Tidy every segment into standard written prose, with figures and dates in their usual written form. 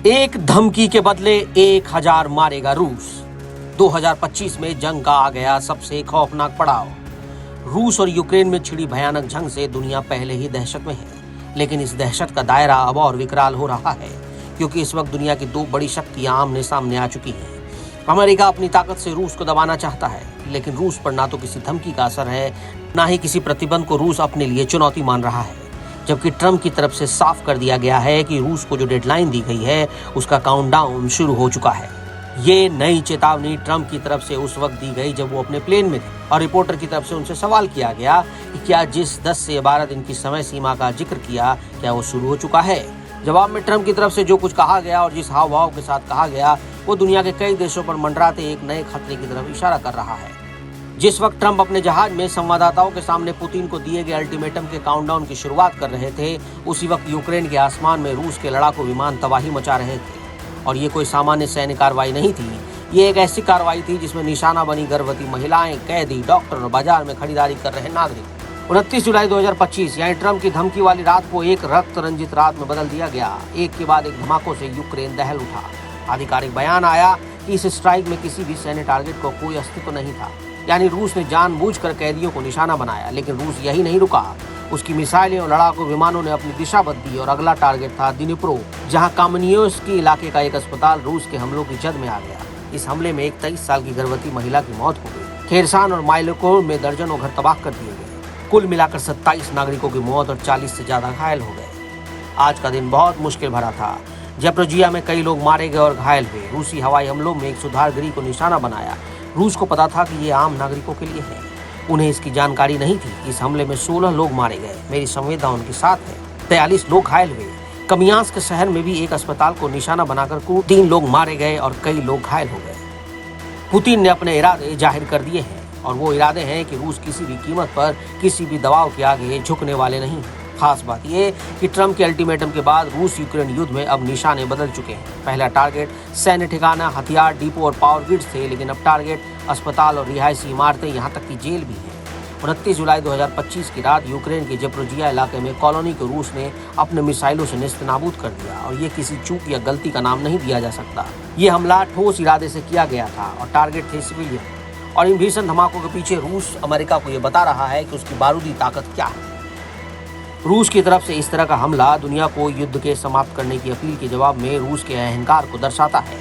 एक धमकी के बदले 1000 मारेगा रूस। 2025 में जंग का आ गया सबसे खौफनाक पड़ाव। रूस और यूक्रेन में छिड़ी भयानक जंग से दुनिया पहले ही दहशत में है, लेकिन इस दहशत का दायरा अब और विकराल हो रहा है, क्योंकि इस वक्त दुनिया की दो बड़ी शक्तियां आमने सामने आ चुकी हैं। अमेरिका अपनी ताकत से रूस को दबाना चाहता है, लेकिन रूस पर ना तो किसी धमकी का असर है, ना ही किसी प्रतिबंध को रूस अपने लिए चुनौती मान रहा है। जबकि ट्रंप की तरफ से साफ कर दिया गया है कि रूस को जो डेडलाइन दी गई है उसका काउंटडाउन शुरू हो चुका है। ये नई चेतावनी ट्रंप की तरफ से उस वक्त दी गई जब वो अपने प्लेन में थे और रिपोर्टर की तरफ से उनसे सवाल किया गया कि क्या जिस 10 से 12 दिन की समय सीमा का जिक्र किया, क्या वो शुरू हो चुका है। जवाब में ट्रंप की तरफ से जो कुछ कहा गया और जिस हाव भाव के साथ कहा गया, वो दुनिया के कई देशों पर मंडराते एक नए खतरे की तरफ इशारा कर रहा है। जिस वक्त ट्रंप अपने जहाज में संवाददाताओं के सामने पुतिन को दिए गए अल्टीमेटम के काउंटडाउन की शुरुआत कर रहे थे, उसी वक्त यूक्रेन के आसमान में रूस के लड़ाकू विमान तबाही मचा रहे थे। और ये कोई सामान्य सैन्य कार्रवाई नहीं थी, ये एक ऐसी कार्रवाई थी जिसमें निशाना बनी गर्भवती महिलाएं, कैदी, डॉक्टर और बाजार में खरीदारी कर रहे नागरिक। 29 जुलाई 2025 यानी ट्रंप की धमकी वाली रात को एक रक्त रंजित रात में बदल दिया गया। एक के बाद एक धमाकों से यूक्रेन दहल उठा। आधिकारिक बयान आया कि इस स्ट्राइक में किसी भी सैन्य टारगेट को कोई अस्तित्व नहीं था, यानी रूस ने जानबूझकर कैदियों को निशाना बनाया। लेकिन रूस यही नहीं रुका, उसकी मिसाइलें और लड़ाकू विमानों ने अपनी दिशा बदली और अगला टारगेट था दिनिप्रो, जहां कामनियोस्की इलाके का एक अस्पताल रूस के हमलों की जद में आ गया। इस हमले में एक 23 साल की गर्भवती महिला की मौत हो गई। खेरसान और माइलोकोव में दर्जनों घर तबाह कर दिए गए। कुल मिलाकर 27 नागरिकों की मौत और 40 से ज्यादा घायल हो गए। आज का दिन बहुत मुश्किल भरा था। ज़ेपोरिज़िया में कई लोग मारे गए और घायल हुए। रूसी हवाई हमलों में एक सुधारगृह को निशाना बनाया। रूस को पता था कि ये आम नागरिकों के लिए है, उन्हें इसकी जानकारी नहीं थी। इस हमले में 16 लोग मारे गए। मेरी संवेदना उनके साथ है। 43 लोग घायल हुए। कमियांस्क शहर में भी एक अस्पताल को निशाना बनाकर 3 लोग मारे गए और कई लोग घायल हो गए। पुतिन ने अपने इरादे जाहिर कर दिए हैं, और वो इरादे हैं कि रूस किसी भी कीमत पर किसी भी दबाव के आगे झुकने वाले नहीं। खास बात यह कि ट्रंप के अल्टीमेटम के बाद रूस यूक्रेन युद्ध में अब निशाने बदल चुके हैं। पहला टारगेट सैन्य ठिकाना, हथियार डिपो और पावर ग्रिड्स थे, लेकिन अब टारगेट अस्पताल और रिहायशी इमारतें, यहाँ तक कि जेल भी है। 29 जुलाई 2025 की रात यूक्रेन के ज़ेपोरिज़िया इलाके में कॉलोनी को रूस ने अपने मिसाइलों से नेस्तनाबूद कर दिया, और ये किसी चूक या गलती का नाम नहीं दिया जा सकता। ये हमला ठोस इरादे से किया गया था और टारगेट थे सिविलियन। और इन भीषण धमाकों के पीछे रूस अमेरिका को ये बता रहा है कि उसकी बारूदी ताकत क्या है। रूस की तरफ से इस तरह का हमला दुनिया को युद्ध के समाप्त करने की अपील के जवाब में रूस के अहंकार को दर्शाता है।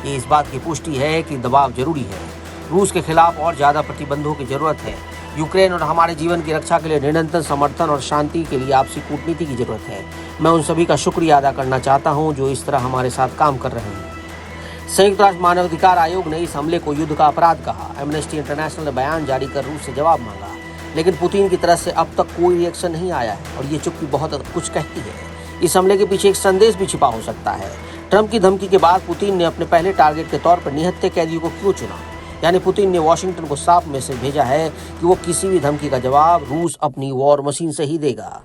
ये इस बात की पुष्टि है कि दबाव जरूरी है। रूस के खिलाफ और ज्यादा प्रतिबंधों की जरूरत है। यूक्रेन और हमारे जीवन की रक्षा के लिए निरंतर समर्थन और शांति के लिए आपसी कूटनीति की जरूरत है। मैं उन सभी का शुक्रिया अदा करना चाहता हूँ जो इस तरह हमारे साथ काम कर रहे हैं। संयुक्त राष्ट्र मानवाधिकार आयोग ने इस हमले को युद्ध का अपराध कहा। एमनेस्टी इंटरनेशनल ने बयान जारी कर रूस से जवाब मांगा, लेकिन पुतिन की तरफ से अब तक कोई रिएक्शन नहीं आया है, और ये चुप्पी बहुत कुछ कहती है। इस हमले के पीछे एक संदेश भी छिपा हो सकता है। ट्रंप की धमकी के बाद पुतिन ने अपने पहले टारगेट के तौर पर निहत्थे कैदियों को क्यों चुना? यानी पुतिन ने वॉशिंगटन को साफ मैसेज भेजा है कि वो किसी भी धमकी का जवाब रूस अपनी वॉर मशीन से ही देगा।